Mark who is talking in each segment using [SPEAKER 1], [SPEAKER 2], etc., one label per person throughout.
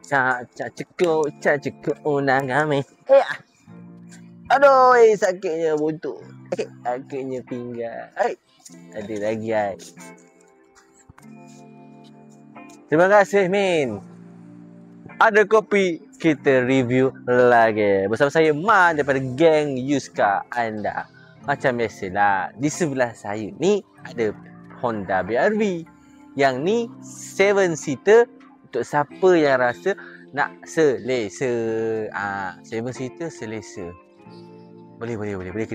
[SPEAKER 1] Cak unagame. Aduh, sakitnya buntut. Sakitnya pinggang. Ada lagi ai. Terima kasih Min. Ada kopi kita review lagi. Bersama saya Man daripada geng Yuska anda. Macam biasalah, di sebelah saya ni ada Honda BRV. Yang ni 7-seater untuk siapa yang rasa nak selesa. 7-seater selesa. Boleh.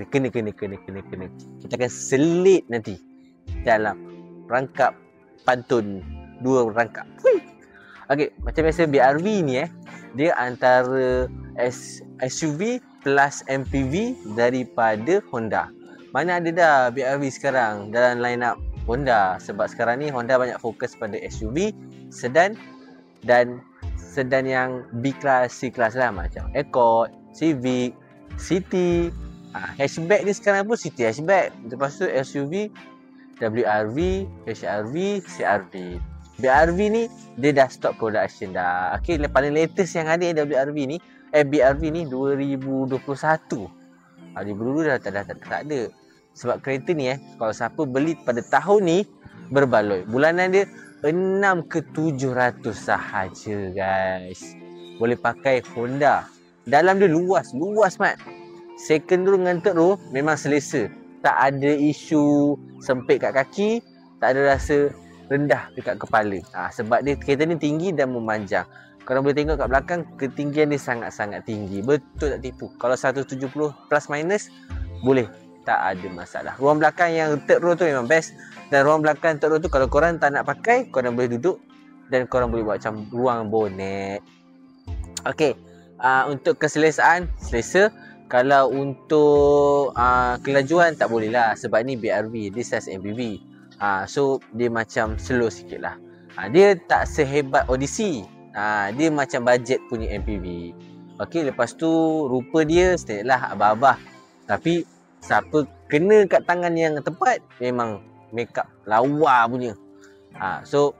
[SPEAKER 1] Kena. Kita akan selit nanti dalam rangkap pantun 2 rangkap. Okey, macam biasa BRV ni dia antara SUV plus MPV daripada Honda. Mana ada dah BRV sekarang dalam line up Honda, sebab sekarang ni Honda banyak fokus pada SUV, sedan dan sedan yang B-class, C-class lah, macam Accord, Civic, City. Hatchback ni sekarang pun City hatchback. Lepas tu SUV, WRV, HRV, CRV. BRV ni dia dah stop production dah. Okey, paling latest yang ada WRV ni BRV ni 2021. Dulu dah tak ada. Sebab kereta ni kalau siapa beli pada tahun ni berbaloi. Bulanan dia 6 ke 700 sahaja guys. Boleh pakai Honda. Dalam dia luas mat. Second row dengan third row memang selesa. Tak ada isu sempit kat kaki, tak ada rasa rendah dekat kepala. Sebab dia kereta ni tinggi dan memanjang. Korang boleh tengok kat belakang, ketinggian dia sangat-sangat tinggi. Betul tak tipu. Kalau 170 plus minus boleh, tak ada masalah. Ruang belakang yang third row tu memang best. Dan ruang belakang third row tu kalau korang tak nak pakai, korang boleh duduk dan korang boleh buat macam ruang bonet. Okey, untuk keselesaan, selesa. Kalau untuk kelajuan tak boleh lah, sebab ni BRV, dia size MPV. So dia macam slow sikit lah. Dia tak sehebat Odyssey. Dia macam budget punya MPV. Okey, lepas tu rupa dia standard lah, abah-abah. Tapi siapa kena kat tangan yang tepat, memang make up lawa punya. So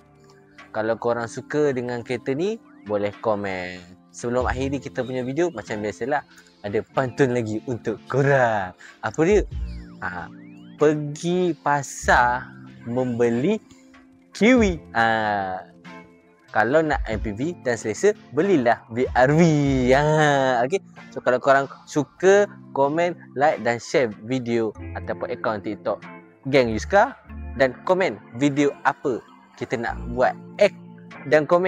[SPEAKER 1] kalau korang suka dengan kereta ni, boleh komen. Sebelum akhiri kita punya video, macam biasalah, ada pantun lagi untuk korang. Apa dia? Pergi pasar membeli kiwi. Kalau nak MPV dan selesa, belilah BRV. Okay. So kalau korang suka, komen, like dan share video ataupun akaun TikTok geng Yuska, dan komen video apa kita nak buat dan komen